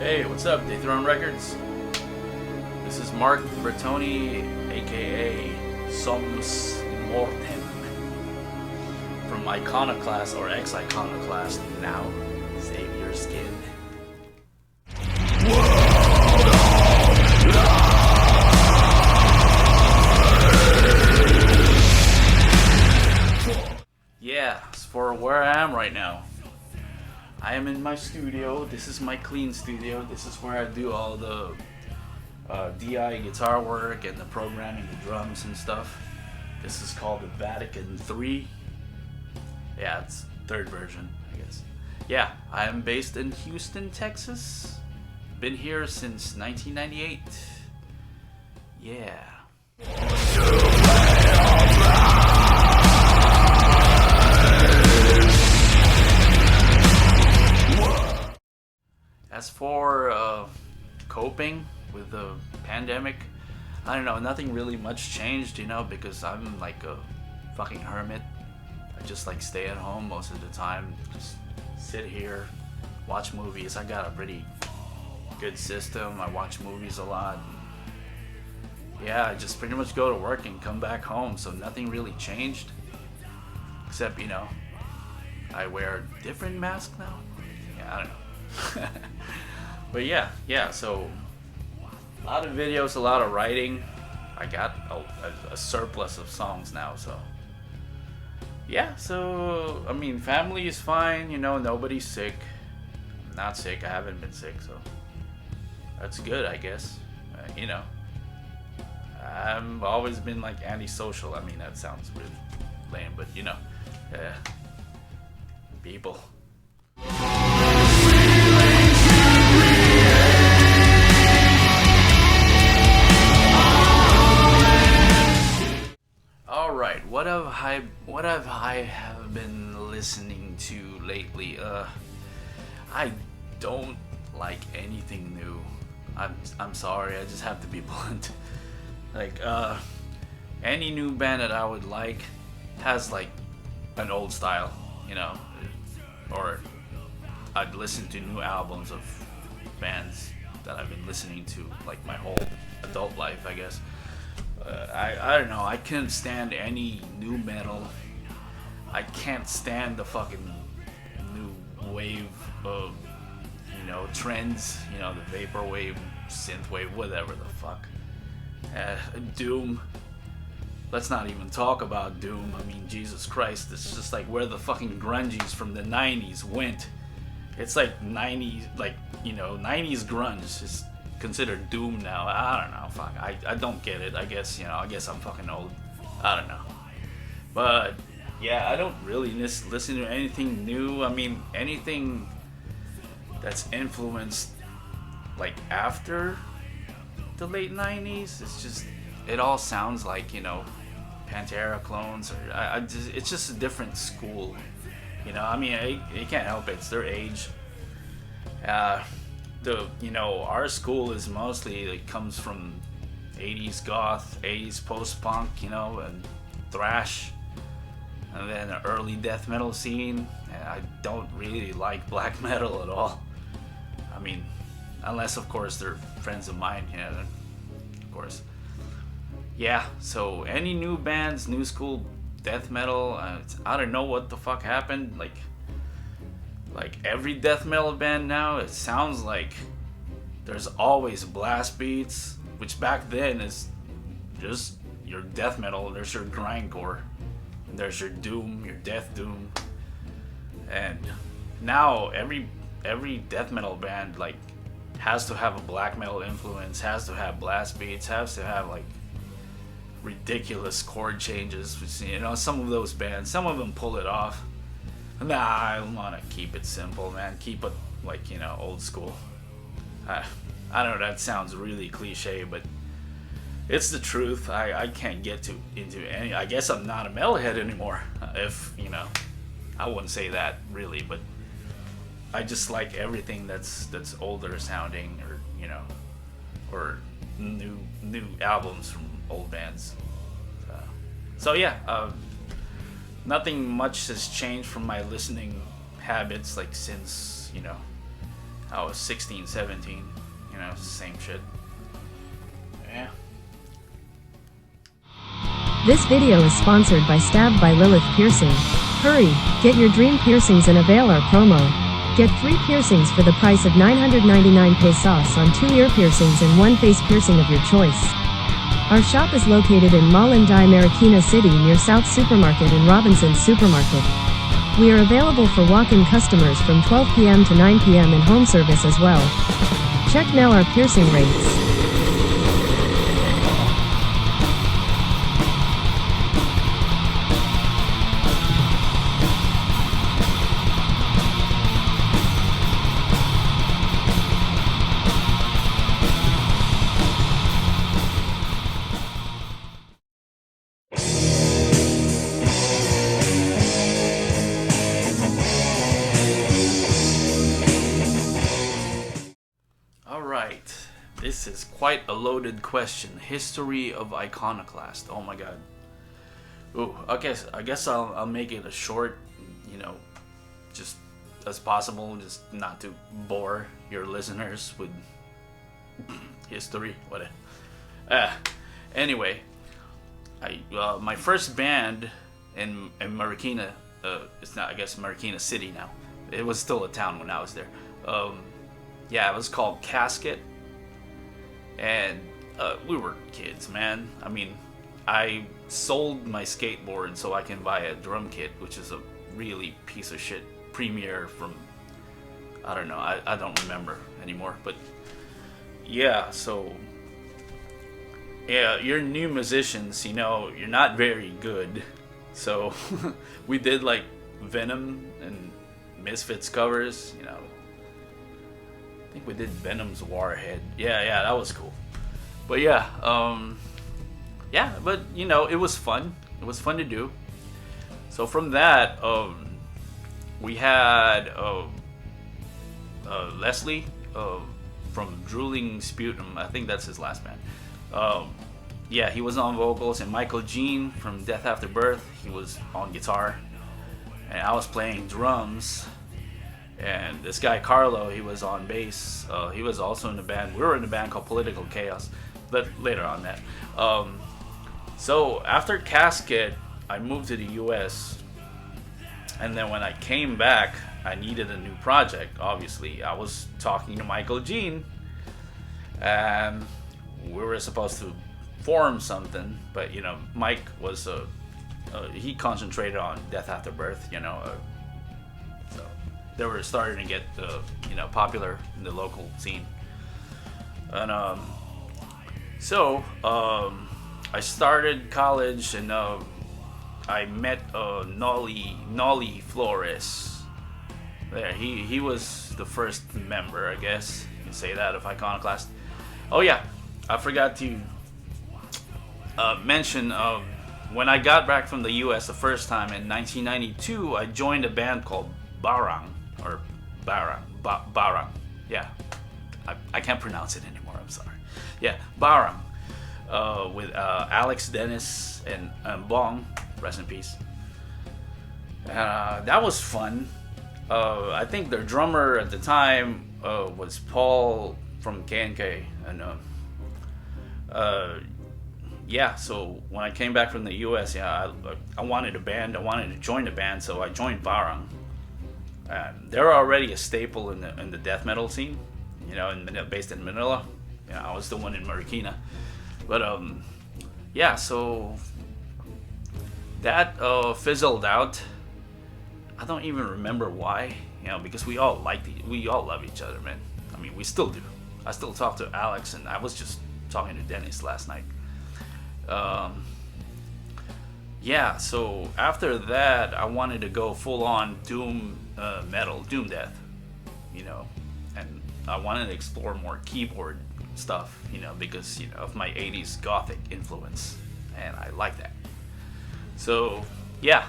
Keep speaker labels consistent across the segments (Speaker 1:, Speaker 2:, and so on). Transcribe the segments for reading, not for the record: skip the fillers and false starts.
Speaker 1: Hey, what's up, Dethrone Records? This is Marc Bertone, aka Soms Mortem, from Iconoclast or ex-Iconoclast, now Saviorskin. Yeah, as for where I am right now, I am in my studio. This is my clean studio. This is where I do all the DI guitar work and the programming, the drums and stuff. This is called the Vatican III. Yeah, it's third version, I guess. Yeah, I am based in Houston, Texas. Been here since 1998. Yeah. As for coping with the pandemic, I don't know, nothing really much changed, you know, because I'm like a fucking hermit. I just like stay at home most of the time, just sit here, watch movies. I got a pretty good system. I watch movies a lot. Yeah, I just pretty much go to work and come back home, so nothing really changed. Except, you know, I wear a different mask now. Yeah, I don't know. But yeah, so a lot of videos, a lot of writing. I got a surplus of songs now, so yeah. So I mean, family is fine, you know, nobody's sick. I'm not sick, I haven't been sick, so that's good, I guess. You know, I've always been like antisocial. I mean, that sounds really lame, but you know, people. Alright, what have I been listening to lately? I don't like anything new. I'm sorry, I just have to be blunt. Like, any new band that I would like has like an old style, you know, or I'd listen to new albums of bands that I've been listening to like my whole adult life, I guess. I don't know, I can't stand any new metal. I can't stand the fucking new wave of, you know, trends, you know, the vaporwave, synthwave, whatever the fuck. Doom. Let's not even talk about Doom. I mean, Jesus Christ, it's just like where the fucking grungies from the 90s went. It's like 90s, like, you know, 90s grunge is considered Doom now. I don't know, fuck. I don't get it. I guess, you know, I guess I'm fucking old. I don't know. But, yeah, I don't really listen to anything new. I mean, anything that's influenced, like, after the late 90s, it's just, it all sounds like, you know, Pantera clones, or it's just a different school. You know, I mean, it can't help it. It's their age. You know, our school is mostly, it comes from 80s goth, 80s post-punk, you know, and thrash, and then the early death metal scene. And I don't really like black metal at all. I mean, unless of course they're friends of mine, you know, of course. Yeah, so any new bands, new school death metal, I don't know what the fuck happened. Like every death metal band now, it sounds like there's always blast beats, which back then is just your death metal. There's your grindcore, and there's your doom, your death doom, and now every death metal band like has to have a black metal influence, has to have blast beats, has to have like ridiculous chord changes, which, you know, some of those bands, some of them pull it off. Nah, I want to keep it simple, man. Keep it like, you know, old school. I don't know, that sounds really cliche, but it's the truth. I can't get into any. I guess I'm not a metalhead anymore. If, you know, I wouldn't say that really, but I just like everything that's older sounding, or, you know, or new albums from old bands. So yeah, nothing much has changed from my listening habits, like, since, you know, I was 16, 17. You know, same shit. Yeah.
Speaker 2: This video is sponsored by Stabbed by Lilith Piercing. Hurry, get your dream piercings and avail our promo. Get 3 piercings for the price of 999 pesos on 2 ear piercings and 1 face piercing of your choice. Our shop is located in Malanday, Marikina City near South Supermarket and Robinson's Supermarket. We are available for walk-in customers from 12 p.m. to 9 p.m. and home service as well. Check now our piercing rates.
Speaker 1: This is quite a loaded question. History of Iconoclast. Oh my god. Ooh, I guess I'll make it as short, you know, just as possible, just not to bore your listeners with history. Whatever. Anyway, my first band in Marikina. It's not. I guess Marikina City now. It was still a town when I was there. Yeah, it was called Casket. And we were kids, man. I mean, I sold my skateboard so I can buy a drum kit, which is a really piece of shit Premiere from, I don't know, I don't remember anymore. But yeah, so yeah, you're new musicians, you know, you're not very good. So we did like Venom and Misfits covers, you know. I think we did Venom's Warhead. Yeah, that was cool. But yeah, but you know, it was fun. It was fun to do. So from that, we had Leslie from Drooling Sputum. I think that's his last band. Yeah, he was on vocals, and Michael Jean from Death After Birth, he was on guitar, and I was playing drums. And this guy Carlo, he was on bass. He was also in the band. We were in a band called Political Chaos, but later on that. So after Casket, I moved to the U.S. And then when I came back, I needed a new project. Obviously, I was talking to Michael Jean, and we were supposed to form something. But you know, Mike was he concentrated on Death After Birth. You know. They were starting to get, you know, popular in the local scene, and so I started college, and I met Nolly Flores. There, he was the first member, I guess you can say that, of Iconoclast. Oh yeah, I forgot to mention when I got back from the U.S. the first time in 1992, I joined a band called Barang. Or Barang. Yeah, I can't pronounce it anymore. I'm sorry. Yeah, Barang, with Alex Dennis and Bong, rest in peace. That was fun. I think their drummer at the time was Paul from KNK, and yeah. So when I came back from the U.S., yeah, I wanted a band. I wanted to join the band, so I joined Barang. They're already a staple in the death metal scene, you know, based in Manila. You know, I was the one in Marikina, but yeah. So that fizzled out. I don't even remember why, you know, because we all love each other, man. I mean, we still do. I still talk to Alex, and I was just talking to Dennis last night. Yeah, so after that, I wanted to go full on doom metal, doom death, you know, and I wanted to explore more keyboard stuff, you know, because, you know, of my 80s gothic influence, and I like that. So yeah,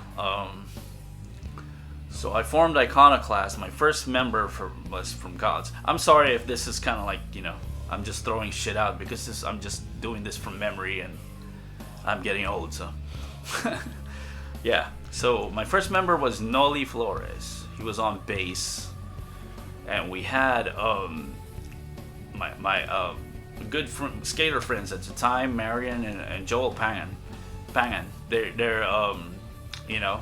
Speaker 1: so I formed Iconoclast. My first member was from Gods. I'm sorry if this is kind of like, you know, I'm just throwing shit out because I'm just doing this from memory, and I'm getting old, so. Yeah, so my first member was Nolly Flores. He was on bass. and we had my good skater friends at the time, Marion and Joel Pangan. They're you know,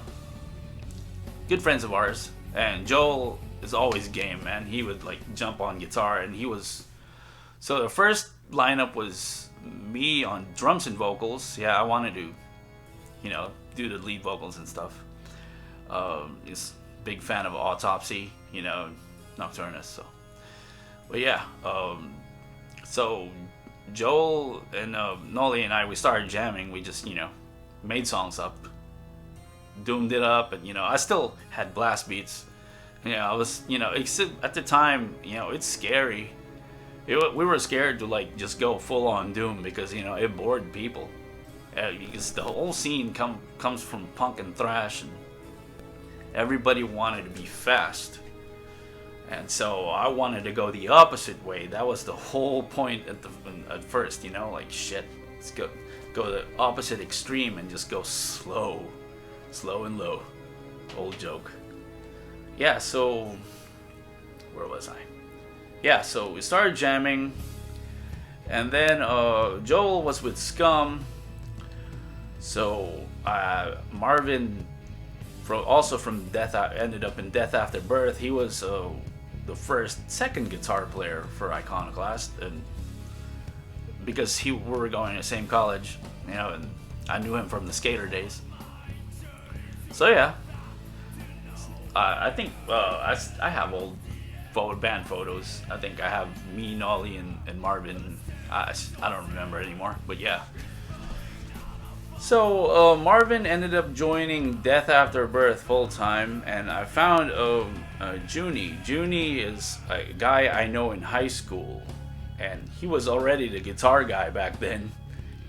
Speaker 1: good friends of ours, and Joel is always game, man. He would like jump on guitar, and he was. So the first lineup was me on drums and vocals. Yeah, I wanted to, you know, do the lead vocals and stuff. He's a big fan of Autopsy, you know, Nocturnus. So, but yeah, so Joel and Nolly and I, we started jamming. We just, you know, made songs up, doomed it up, and you know, I still had blast beats. You know, I was, you know, at the time, you know, it's scary. We were scared to like just go full on doom because, you know, it bored people. Because the whole scene comes from punk and thrash, and everybody wanted to be fast. And so I wanted to go the opposite way. That was the whole point at first, you know, like shit, let's go the opposite extreme and just go slow and low. Old joke. Yeah, so where was I? Yeah, so we started jamming, and then Joel was with Scum. So Marvin, also from Death, ended up in Death After Birth. He was the second guitar player for Iconoclast, and because we were going to the same college, you know, and I knew him from the skater days. So yeah, I think I have old band photos. I think I have me, Nolly, and Marvin. I don't remember anymore, but yeah. So Marvin ended up joining Death After Birth full time, and I found Junie. Junie is a guy I know in high school, and he was already the guitar guy back then.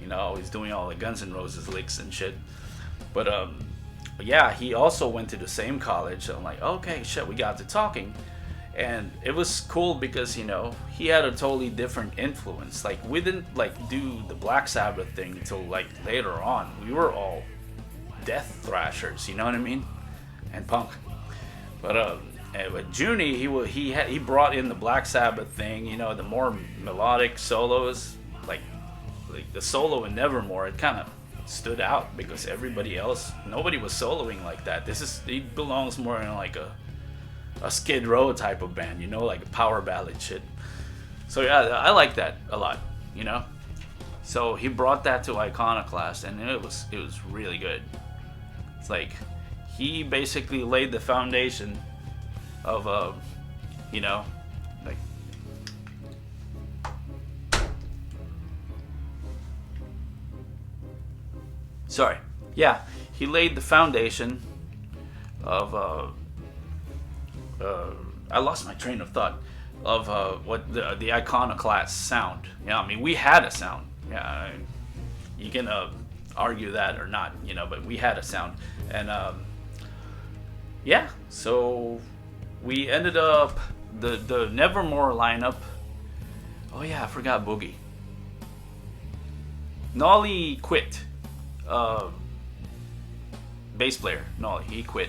Speaker 1: You know, he's doing all the Guns N' Roses licks and shit. But yeah, he also went to the same college. So I'm like, okay, shit, we got to talking. And it was cool because, you know, he had a totally different influence. Like, we didn't like do the Black Sabbath thing until like later on. We were all death thrashers, you know what I mean, and punk. But Junie, he brought in the Black Sabbath thing, you know, the more melodic solos, like the solo in Nevermore. It kind of stood out because nobody was soloing like that. He belongs more in like a Skid Row type of band, you know, like a power ballad shit. So yeah, I like that a lot, you know. So he brought that to Iconoclast, and it was really good. It's like he basically laid the foundation of you know, like sorry, yeah, he laid the foundation of I lost my train of thought of what the Iconoclast sound. Yeah, I mean, we had a sound. Yeah, you can argue that or not, you know, but we had a sound. And yeah, so we ended up the Nevermore lineup. Oh yeah, I forgot Boogie. Nolly quit. Bass player Nolly, he quit,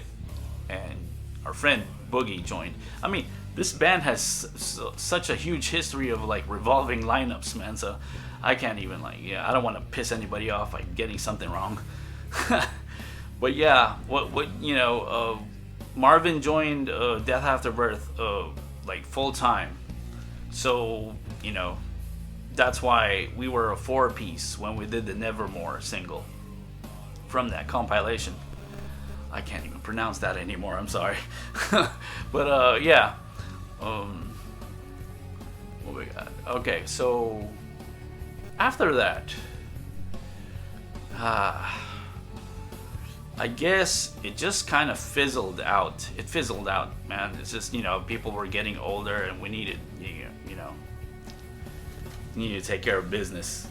Speaker 1: and our friend Boogie joined. I mean, this band has such a huge history of like revolving lineups, man. So I can't even I don't want to piss anybody off by getting something wrong. But yeah, what you know, Marvin joined Death After Birth like full time. So you know, that's why we were a 4-piece when we did the Nevermore single from that compilation. I can't even pronounce that anymore, I'm sorry. But yeah, what we got? Okay, so after that, I guess it just kind of fizzled out. It fizzled out, man. It's just, you know, people were getting older, and we needed, you know, to take care of business.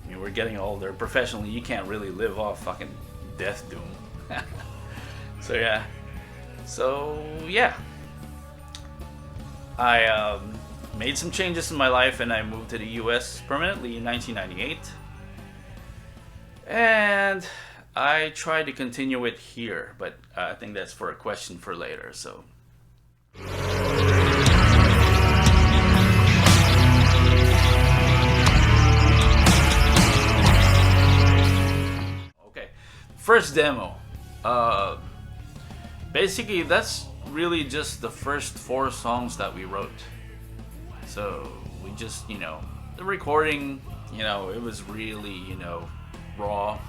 Speaker 1: I mean, we're getting older. Professionally, you can't really live off fucking death doom. So yeah, I made some changes in my life, and I moved to the US permanently in 1998, and I tried to continue it here, but I think that's for a question for later. So first demo. Uh, Basically, that's really just the first 4 songs that we wrote. So we just, the recording, it was really, raw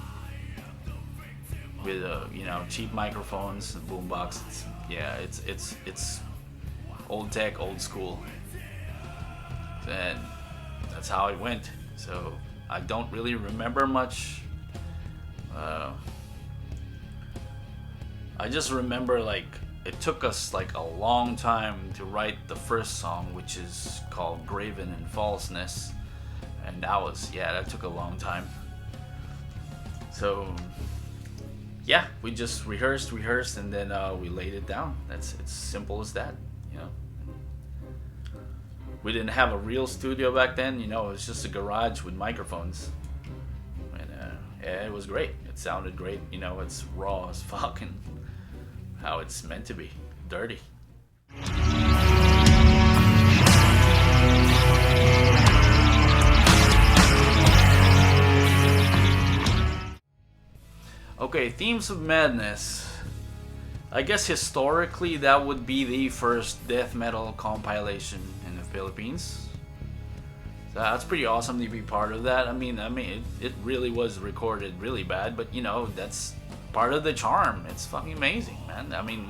Speaker 1: with, cheap microphones and boombox. It's old tech, old school, and that's how it went. So I don't really remember much. I just remember like it took us like a long time to write the first song, which is called Graven in Falseness, and that took a long time. So yeah, we just rehearsed, and then we laid it down. It's simple as that, We didn't have a real studio back then, it was just a garage with microphones, and it was great. It sounded great, it's raw as fuck and how it's meant to be, dirty. Okay, Themes of Madness. I guess historically that would be the first death metal compilation in the Philippines. So that's pretty awesome to be part of that. I mean, it really was recorded really bad, but that's part of the charm. It's fucking amazing, man. I mean,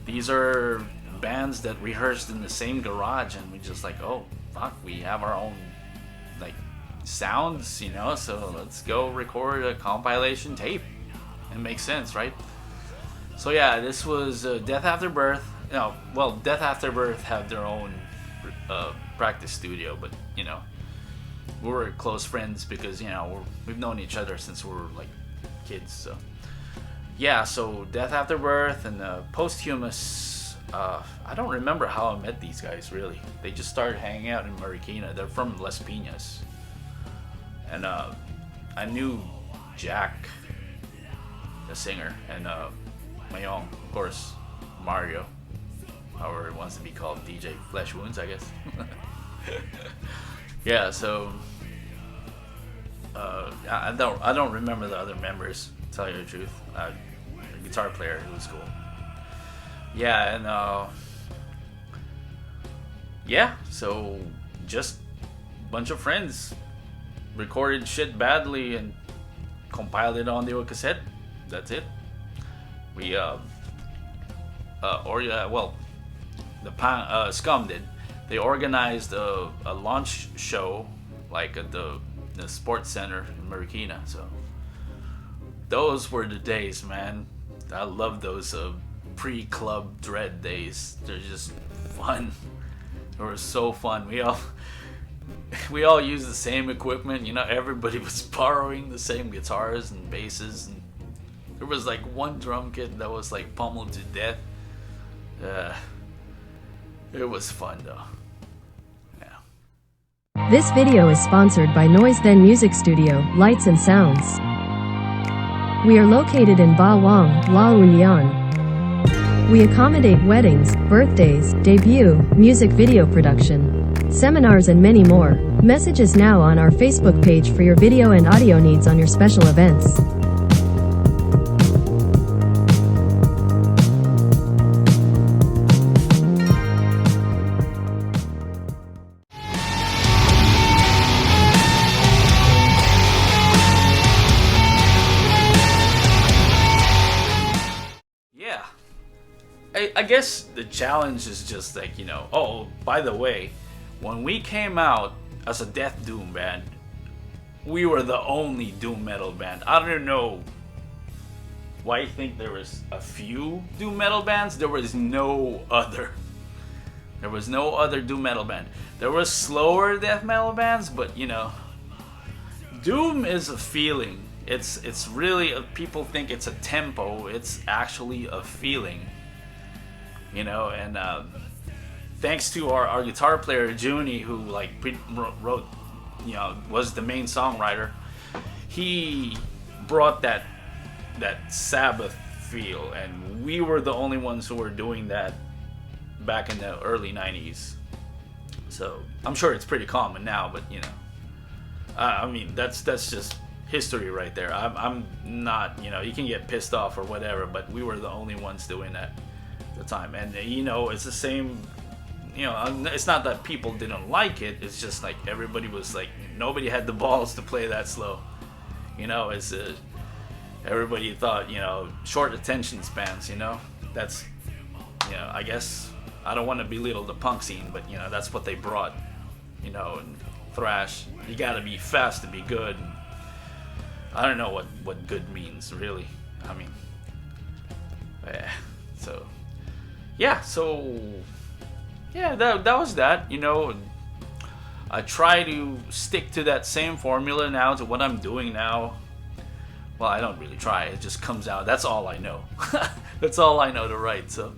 Speaker 1: these are bands that rehearsed in the same garage, and we just like, oh fuck, we have our own like sounds, so let's go record a compilation tape. It makes sense, right? So yeah, this was Death After Birth. Death After Birth had their own practice studio, but we were close friends because we've known each other since we were like kids. So yeah, so Death After Birth and Posthumous. I don't remember how I met these guys really. They just started hanging out in Marikina. They're from Las Piñas, and I knew Jack, the singer, and Mayong, of course, Mario, however it wants to be called, DJ Flesh Wounds, I guess. Yeah, so I don't remember the other members, to tell you the truth. The guitar player, who was cool. Yeah, and so just a bunch of friends recorded shit badly and compiled it onto a cassette. That's it. We Scum did. They organized a launch show like at the sports center in Marikina. So those were the days, man. I love those pre-club dread days. They're just fun. They were so fun. We all used the same equipment. Everybody was borrowing the same guitars and basses, and there was like one drum kit that was like pummeled to death. It was fun though. Yeah.
Speaker 2: This video is sponsored by NOIZDEN Music Studio, Lights and Sounds. We are located in Bawang, La Union. We accommodate weddings, birthdays, debut, music video production, seminars and many more. Message us now on our Facebook page for your video and audio needs on your special events.
Speaker 1: I guess the challenge is just like, oh, by the way, when we came out as a death doom band, we were the only doom metal band. I don't know why you think there was a few doom metal bands. There was no other. There was no other doom metal band. There was slower death metal bands, but doom is a feeling. It's really, people think it's a tempo. It's actually a feeling. And thanks to our guitar player Junie, who wrote, was the main songwriter, he brought that Sabbath feel, and we were the only ones who were doing that back in the early 90s. So I'm sure it's pretty common now, but that's just history right there. I'm not, you can get pissed off or whatever, but we were the only ones doing that at the time. And it's the same, it's not that people didn't like it, it's just like everybody was like, nobody had the balls to play that slow. It's everybody thought, short attention spans, that's, I guess I don't want to belittle the punk scene, but that's what they brought, and thrash, you gotta be fast to be good. And I don't know what good means, really. I mean, so that was that. I try to stick to that same formula now to what I'm doing now. Well, I don't really try. It just comes out. That's all I know. That's all I know to write. So,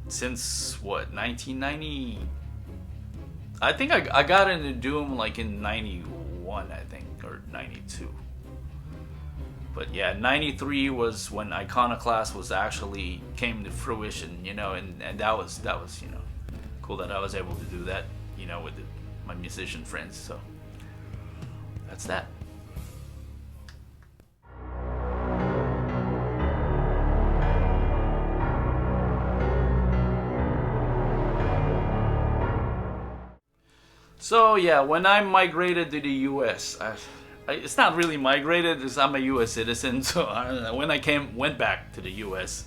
Speaker 1: since what, 1990? I think I got into Doom like in 91, I think, or 92. But yeah, 93 was when Iconoclast was actually came to fruition, and that was cool that I was able to do that, with my musician friends. So that's that. So yeah, when I migrated to the U.S., it's not really migrated, because I'm a U.S. citizen. So I don't know, when I went back to the U.S.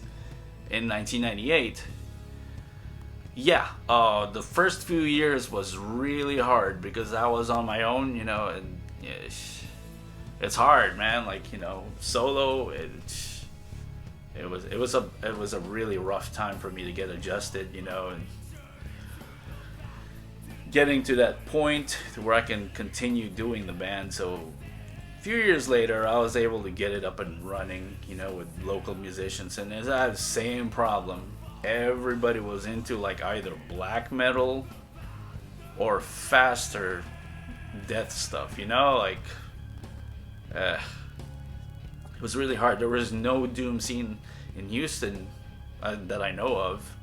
Speaker 1: in 1998, the first few years was really hard because I was on my own, and it's hard, man. Like solo, it was a really rough time for me to get adjusted, and getting to that point where I can continue doing the band. So a few years later, I was able to get it up and running, with local musicians, and I had the same problem. Everybody was into like either black metal or faster death stuff, it was really hard. There was no doom scene in Houston that I know of.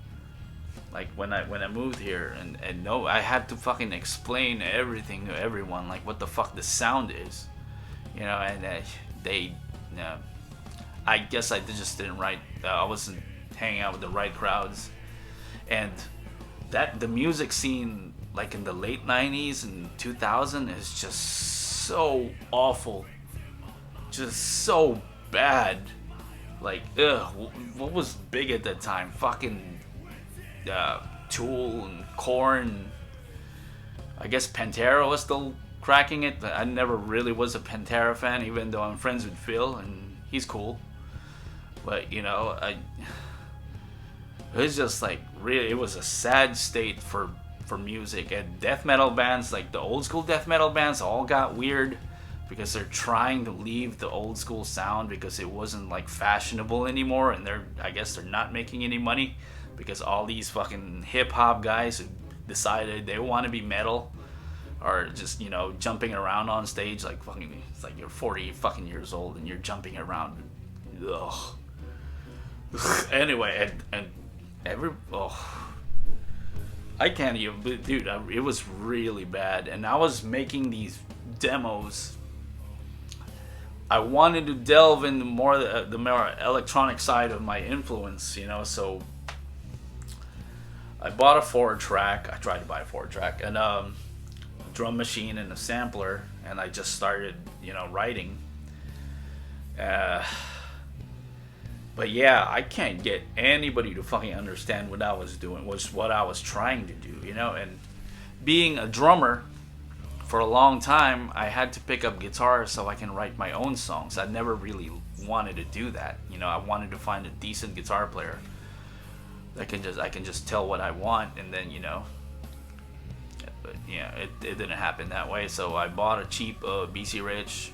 Speaker 1: Like when I moved here, and no, I had to fucking explain everything to everyone, like what the fuck the sound is, and I guess I just didn't write. I wasn't hanging out with the right crowds, and that the music scene, like in the late 90s and 2000, is just so awful, just so bad. Like, what was big at that time? Fucking Tool and Korn. I guess Pantera was still cracking it. I never really was a Pantera fan, even though I'm friends with Phil and he's cool. But it was just like really, it was a sad state for music. And death metal bands, like the old school death metal bands, all got weird because they're trying to leave the old school sound because it wasn't like fashionable anymore, and I guess they're not making any money. Because all these fucking hip-hop guys who decided they want to be metal are just, jumping around on stage like fucking, it's like you're 40 fucking years old and you're jumping around. Ugh. Anyway, and I can't even, dude, it was really bad. And I was making these demos. I wanted to delve into the more electronic side of my influence, so I bought a 4-track. I tried to buy a 4-track and a drum machine and a sampler, and I just started, writing. But yeah, I can't get anybody to fucking understand what I was doing, what I was trying to do, And being a drummer for a long time, I had to pick up guitar so I can write my own songs. I never really wanted to do that, I wanted to find a decent guitar player. I can just tell what I want, and then but yeah, it didn't happen that way. So I bought a cheap BC Rich.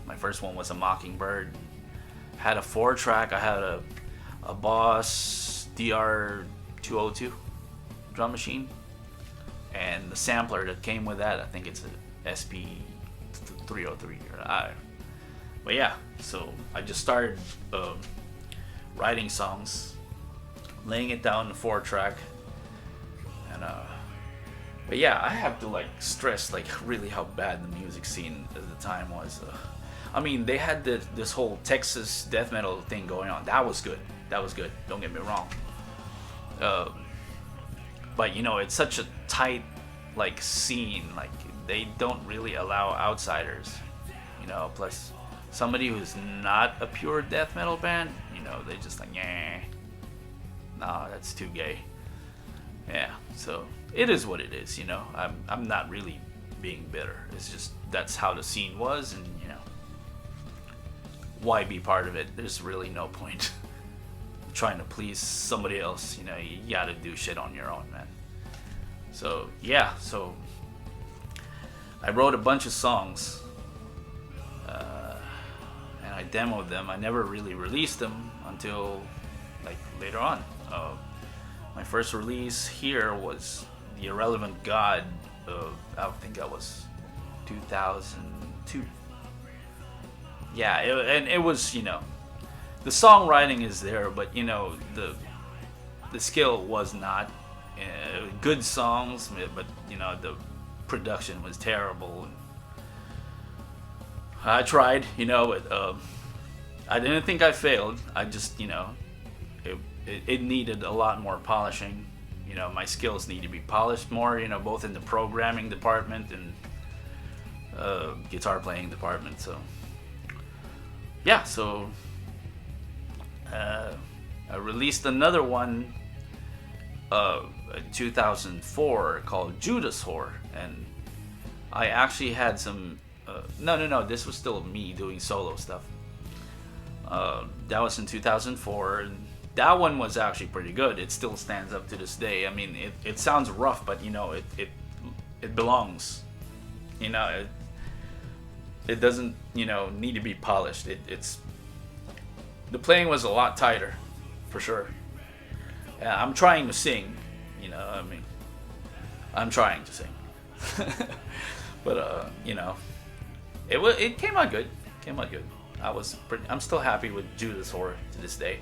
Speaker 1: My first one was a Mockingbird. Had a 4-track. I had a Boss DR202 drum machine, and the sampler that came with that, I think it's a SP303. But yeah, so I just started writing songs, laying it down in the 4-track, and But yeah, I have to like stress like really how bad the music scene at the time was. I mean, they had this whole Texas death metal thing going on. That was good. That was good. Don't get me wrong. Uh, but you know, it's such a tight like scene. Like they don't really allow outsiders. You know, plus somebody who's not a pure death metal band, you know, they just like, yeah, nah, that's too gay. Yeah, so it is what it is, you know. I'm not really being bitter. It's just that's how the scene was, and you know, why be part of it? There's really no point trying to please somebody else. You know, you gotta do shit on your own, man. So yeah, so I wrote a bunch of songs, and I demoed them. I never really released them until like later on. My first release here was The Irrelevant God of, I think that was 2002. Yeah, and it was, you know, the songwriting is there, but you know, the skill was not good songs, but you know, the production was terrible. I tried, you know, I didn't think I failed. I just, you know, it needed a lot more polishing. You know, my skills need to be polished more, you know, both in the programming department and guitar playing department. So yeah, so I released another one in 2004 called Judas Whore, and I actually had some no, this was still me doing solo stuff. That was in 2004, and that one was actually pretty good. It still stands up to this day. I mean, it sounds rough, but you know, it belongs. You know, it doesn't, you know, need to be polished. It's the playing was a lot tighter, for sure. Yeah, I'm trying to sing. You know, I mean, I'm trying to sing, but you know, it came out good. Came out good. I'm still happy with Judas Whore to this day.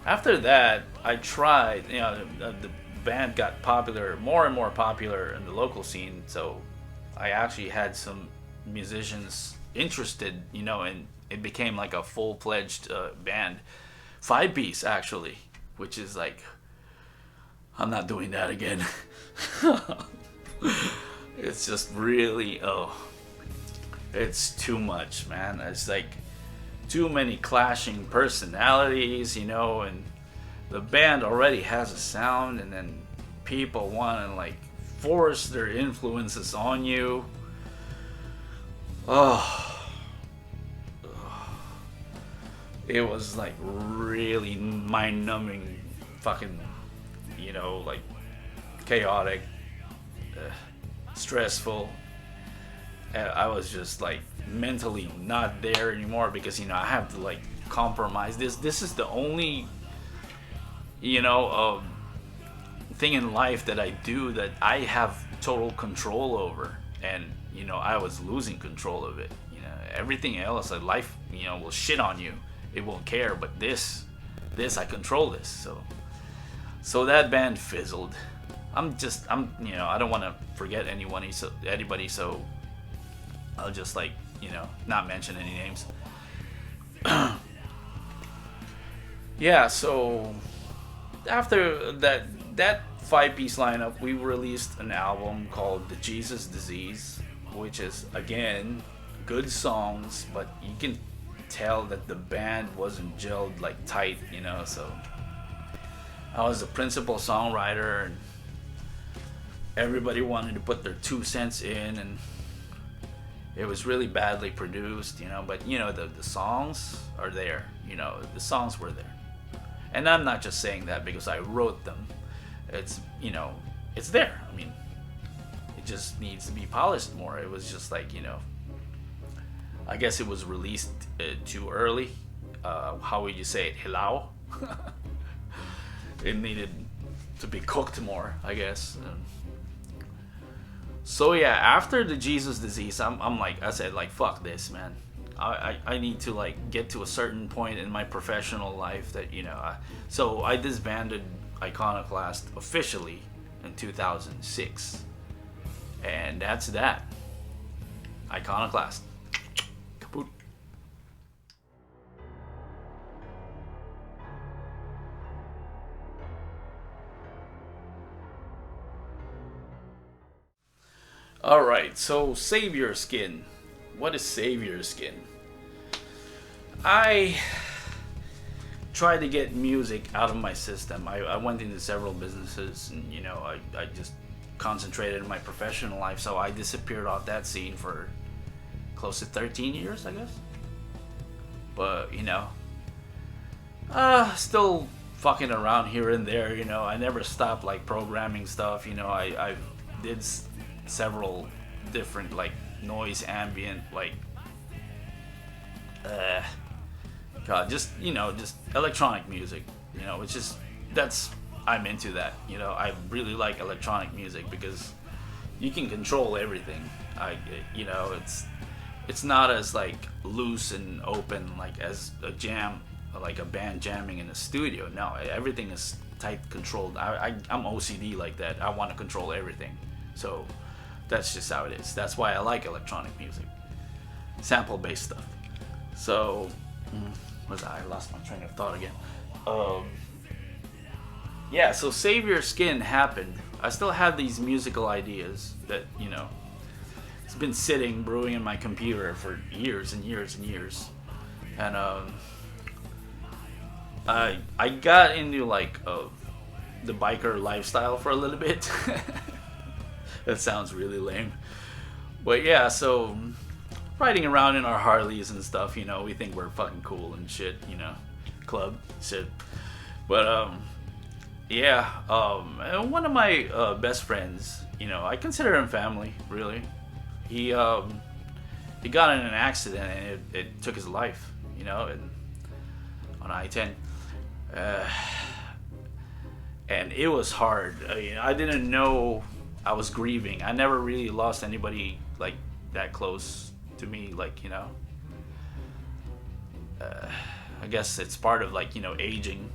Speaker 1: After that, I tried. You know, the band got popular, more and more popular in the local scene. So I actually had some musicians interested. You know, and it became like a full-fledged band, 5-piece actually, which is like, I'm not doing that again. It's just really, it's too much, man. It's like too many clashing personalities, you know, and the band already has a sound, and then people want to like force their influences on you. It was like really mind-numbing, fucking, you know, like chaotic, stressful. I was just like mentally not there anymore, because you know, I have to like compromise. This is the only, you know, thing in life that I do that I have total control over, and you know, I was losing control of it. You know, everything else, like life, you know, will shit on you. It won't care, but this I control this. So that band fizzled. I'm you know, I don't want to forget anybody, so I'll just like, you know, not mention any names. Yeah, so after that 5-piece lineup, we released an album called The Jesus Disease, which is again good songs, but you can tell that the band wasn't gelled like tight, you know. So I was the principal songwriter, and everybody wanted to put their 2 cents in, and it was really badly produced, you know. But you know, the songs are there, you know, the songs were there. And I'm not just saying that because I wrote them. It's, you know, it's there. I mean, it just needs to be polished more. It was just like, you know, I guess it was released too early. How would you say it? Hilaw? It needed to be cooked more, I guess. So yeah, after the Jesus Disease, I'm like, I said, like, fuck this, man. I need to like get to a certain point in my professional life that, you know, so I disbanded Iconoclast officially in 2006. And that's that. Iconoclast. Kaput. Alright, so Saviorskin. What is Saviorskin? I tried to get music out of my system. I went into several businesses, and you know, I just concentrated in my professional life, so I disappeared off that scene for close to 13 years, I guess. But you know, still fucking around here and there. You know, I never stopped like programming stuff. You know, I did several different like noise ambient like God, just, you know, just electronic music, you know, it's just, that's, I'm into that, you know, I really like electronic music because you can control everything. You know, it's not as like loose and open like as a jam, like a band jamming in a studio. No, everything is tight controlled. I'm OCD like that. I want to control everything. So that's just how it is. That's why I like electronic music, sample based stuff. So I lost my train of thought again. Yeah, so Saviorskin happened. I still have these musical ideas that, you know, it's been sitting, brewing in my computer for years and years and years. And I got into like the biker lifestyle for a little bit. That sounds really lame. But yeah, so riding around in our Harleys and stuff, you know, we think we're fucking cool and shit, you know, club shit. But yeah, and one of my best friends, you know, I consider him family, really. He got in an accident and it took his life, you know, and on I-10. And it was hard. I didn't know I was grieving. I never really lost anybody like that close to me, like, you know. I guess it's part of like, you know, aging.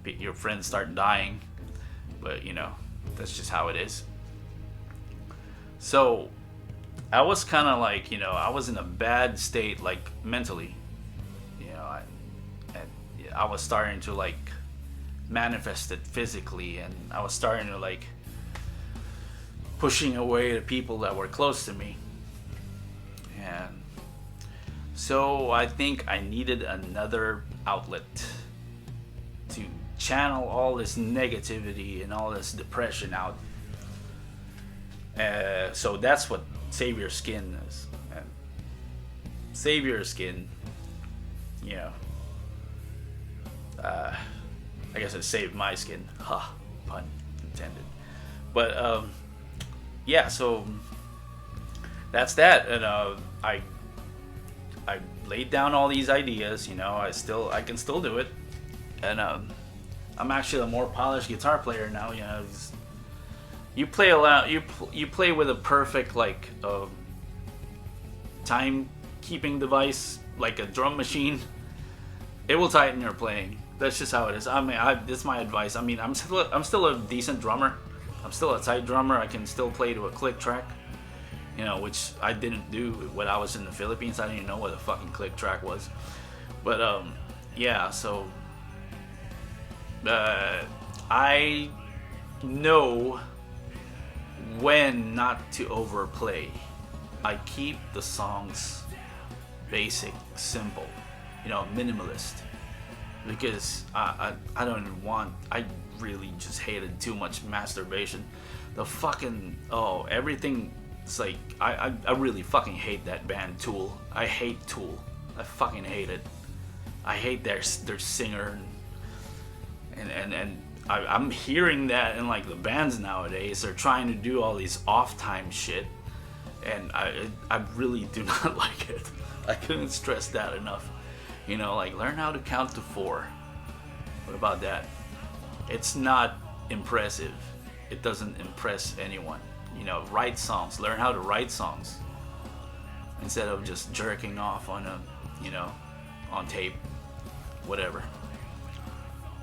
Speaker 1: Your friends start dying, but you know, that's just how it is. So I was kind of like, you know, I was in a bad state, like mentally, you know, I was starting to like manifest it physically, and I was starting to like pushing away the people that were close to me. And so I think I needed another outlet to channel all this negativity and all this depression out. So that's what Saviorskin is. And Saviorskin, you know, I guess it saved my skin. Ha, pun intended. But yeah, so that's that. And I laid down all these ideas, you know. I can still do it. And I'm actually a more polished guitar player now, you know. You play a lot. You play with a perfect like time keeping device, like a drum machine. It will tighten your playing. That's just how it is. I mean, this is my advice. I mean, I'm still a decent drummer. I'm still a tight drummer. I can still play to a click track, you know, which I didn't do when I was in the Philippines. I didn't even know what a fucking click track was. But yeah, so I know when not to overplay. I keep the songs basic, simple, you know, minimalist, because I don't want, I really just hated too much masturbation. The fucking, everything, it's like, I really fucking hate that band Tool. I hate Tool. I fucking hate it. I hate their singer, and I'm hearing that in like the bands nowadays. They're trying to do all these off time shit, and I really do not like it. I couldn't stress that enough. You know, like, learn how to count to 4. What about that? It's not impressive. It doesn't impress anyone. You know, write songs. Learn how to write songs instead of just jerking off on a, you know, on tape, whatever.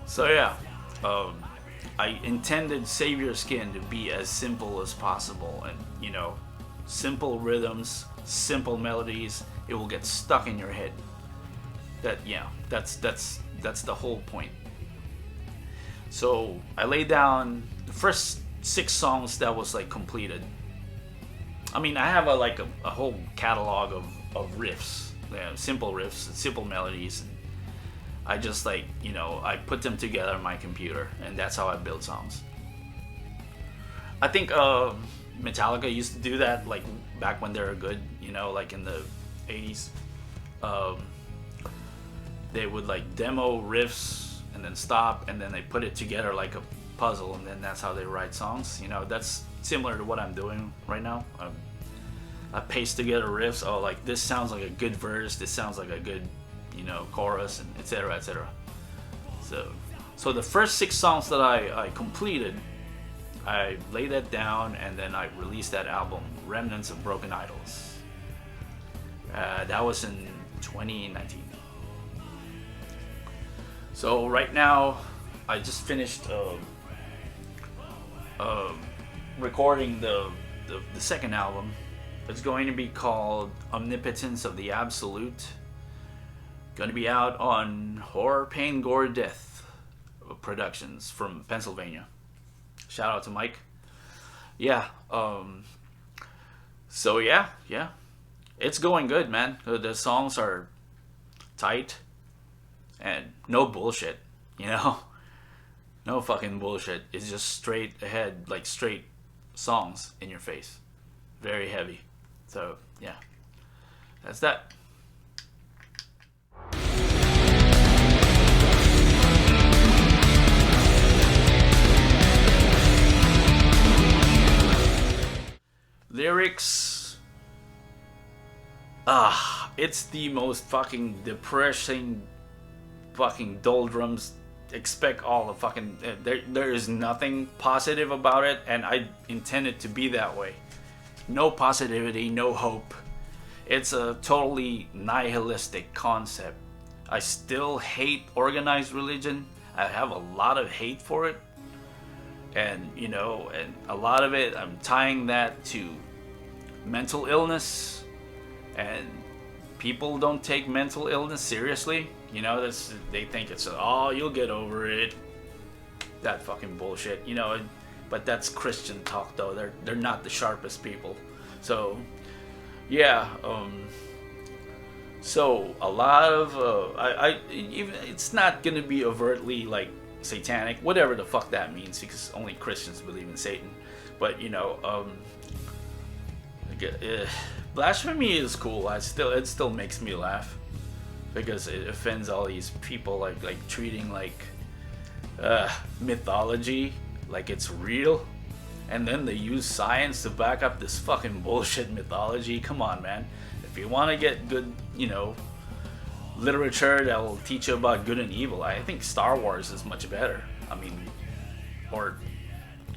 Speaker 1: So yeah, I intended Saviorskin to be as simple as possible, and you know, simple rhythms, simple melodies. It will get stuck in your head. That's the whole point. So I laid down the first 6 songs that was like completed. I mean, I have a whole catalog of riffs, simple riffs, simple melodies. I just like, you know, I put them together on my computer, and that's how I build songs. I think Metallica used to do that, like back when they were good, you know, like in the 80s. They would like demo riffs and then stop, and then they put it together like a puzzle, and then that's how they write songs. You know, that's similar to what I'm doing right now. I paste together riffs. Oh, like this sounds like a good verse. This sounds like a good, you know, chorus, and etc. etc. So the first 6 songs that I completed, I laid that down, and then I released that album, Remnants of Broken Idols. That was in 2019. So right now, I just finished recording the second album. It's going to be called Omnipotence of the Absolute. Going to be out on Horror, Pain, Gore, Death Productions from Pennsylvania. Shout out to Mike. Yeah. So yeah. It's going good, man. The songs are tight and no bullshit, you know? No fucking bullshit. It's just straight ahead, like straight songs in your face. Very heavy. So, yeah. That's that. Lyrics. It's the most fucking depressing fucking doldrums. Expect all the fucking there is nothing positive about it, and I intend it to be that way. No positivity, no hope. It's a totally nihilistic concept. I still hate organized religion. I have a lot of hate for it, and you know, and a lot of it I'm tying that to mental illness, and people don't take mental illness seriously. You know, they think it's, oh, you'll get over it. That fucking bullshit, you know. But that's Christian talk, though. They're not the sharpest people. So, yeah. So a lot of it's not gonna be overtly like satanic, whatever the fuck that means, because only Christians believe in Satan. But you know, blasphemy is cool. It still makes me laugh, because it offends all these people, like treating like mythology like it's real, and then they use science to back up this fucking bullshit mythology. Come on, man. If you want to get good, you know, literature that will teach you about good and evil, I think Star Wars is much better. I mean, or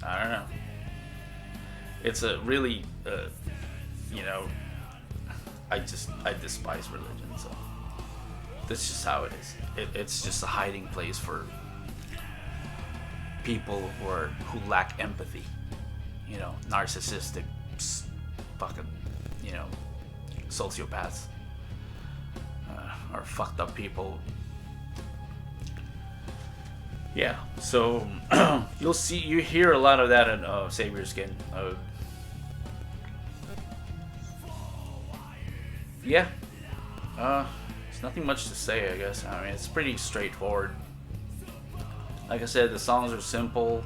Speaker 1: I don't know. It's a really, you know, I despise religion, so. That's just how it is. It's just a hiding place for people who lack empathy. You know, narcissistic, fucking, you know, sociopaths, or fucked up people. Yeah. So you hear a lot of that in Saviorskin. Yeah. There's nothing much to say, I guess. I mean, it's pretty straightforward. Like I said, the songs are simple.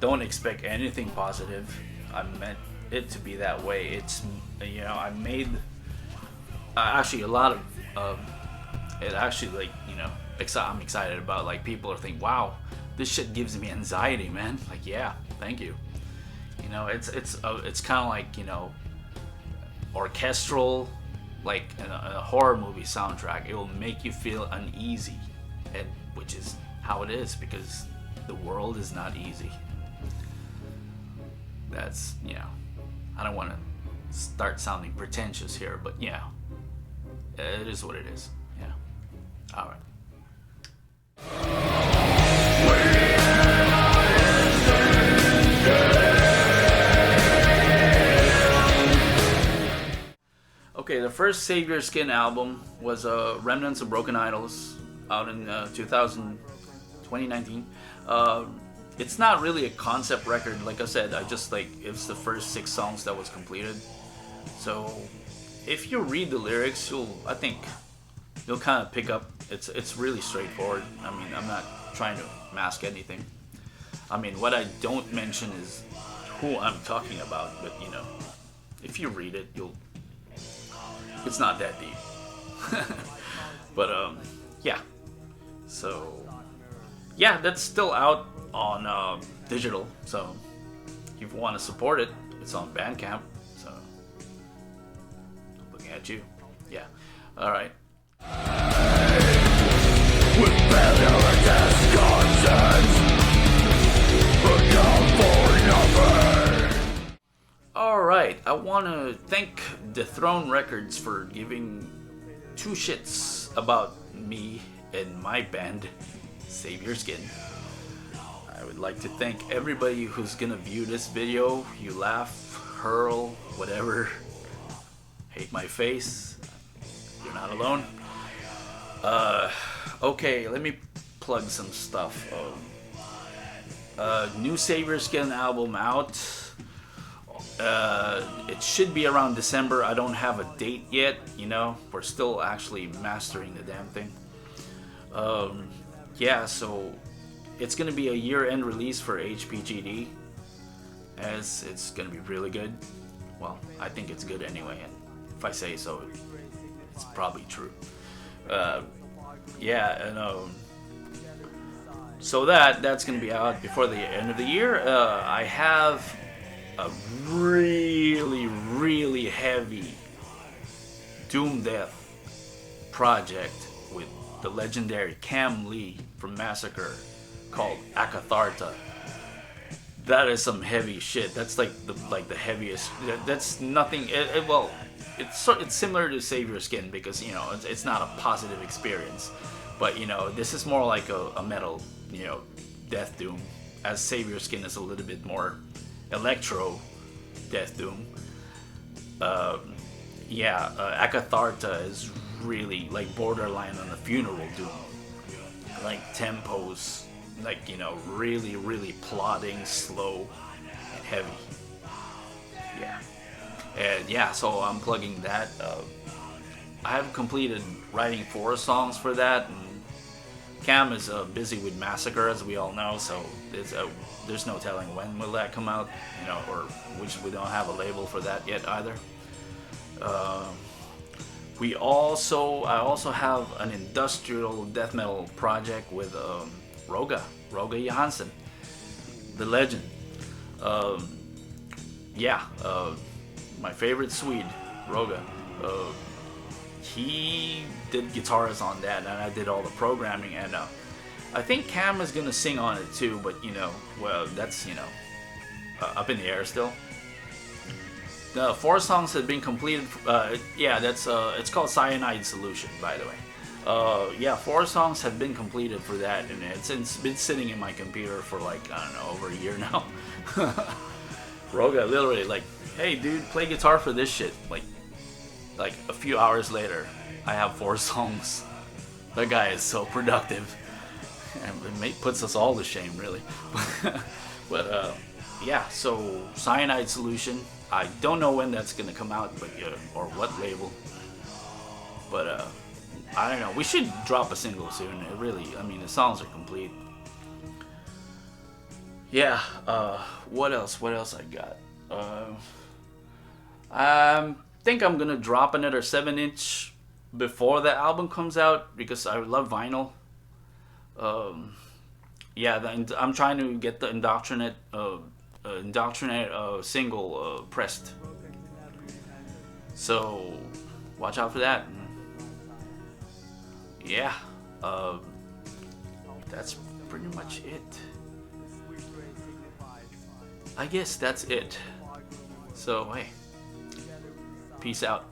Speaker 1: Don't expect anything positive. I meant it to be that way. It's, you know, I made actually a lot of it. Actually, like, you know, I'm excited about. Like, people are thinking, wow, this shit gives me anxiety, man. Like, yeah, thank you. You know, it's kind of like, you know, orchestral, like in a horror movie soundtrack. It will make you feel uneasy, and which is how it is, because the world is not easy. That's, you know, I don't want to start sounding pretentious here, but yeah, it is what it is. Yeah. All right. first Saviorskin album was Remnants of Broken Idols, out in 2019. It's not really a concept record, like I said. It's the first 6 songs that was completed. So if you read the lyrics, I think you'll kind of pick up. It's really straightforward. I mean, I'm not trying to mask anything. I mean, what I don't mention is who I'm talking about, but if you read it, it's not that deep. But yeah. So yeah, that's still out on digital. So if you want to support it, it's on Bandcamp. So looking at you. Yeah. All right. With failure and discontent, become for nothing. All right, I want to thank Dethrone Records for giving 2 shits about me and my band, Saviorskin. I would like to thank everybody who's gonna view this video. You laugh, hurl, whatever, hate my face. You're not alone. Okay, let me plug some stuff. New Saviorskin album out. It should be around December. I don't have a date yet. We're still actually mastering the damn thing. Yeah, so it's gonna be a year-end release for HPGD, as it's gonna be really good. Well, I think it's good anyway, and if I say so, it's probably true. Yeah, and so that's gonna be out before the end of the year. I have a really heavy doom death project with the legendary Cam Lee from Massacre called Akatharta. That is some heavy shit. That's like the heaviest. That's nothing. It's similar to Saviorskin because it's not a positive experience, but this is more like a metal death doom, as Saviorskin is a little bit more electro death doom. Akatharta is really like borderline on a funeral doom, like tempos, really plodding, slow and heavy. So I'm plugging that. I have completed writing 4 songs for that, and Cam is busy with Massacre, as we all know, so there's no telling when will that come out, or which we don't have a label for that yet either. I also have an industrial death metal project with Roga Johansson, the legend. My favorite Swede, Roga. He did guitars on that, and I did all the programming, and I think Cam is gonna sing on it too, but that's up in the air still. The 4 songs have been completed. It's called Cyanide Solution, by the way. 4 songs have been completed for that, and it's been sitting in my computer for over a year now. Roga literally hey dude, play guitar for this shit. Like a few hours later, I have 4 songs. That guy is so productive, and it puts us all to shame, really. But so Cyanide Solution. I don't know when that's gonna come out, but or what label. But I don't know. We should drop a single soon. The songs are complete. Yeah. What else? What else I got? I think I'm gonna drop another 7-inch before the album comes out because I love vinyl. I'm trying to get the Indoctrinate single pressed. So watch out for that. Yeah, that's pretty much it. I guess that's it. So hey, peace out.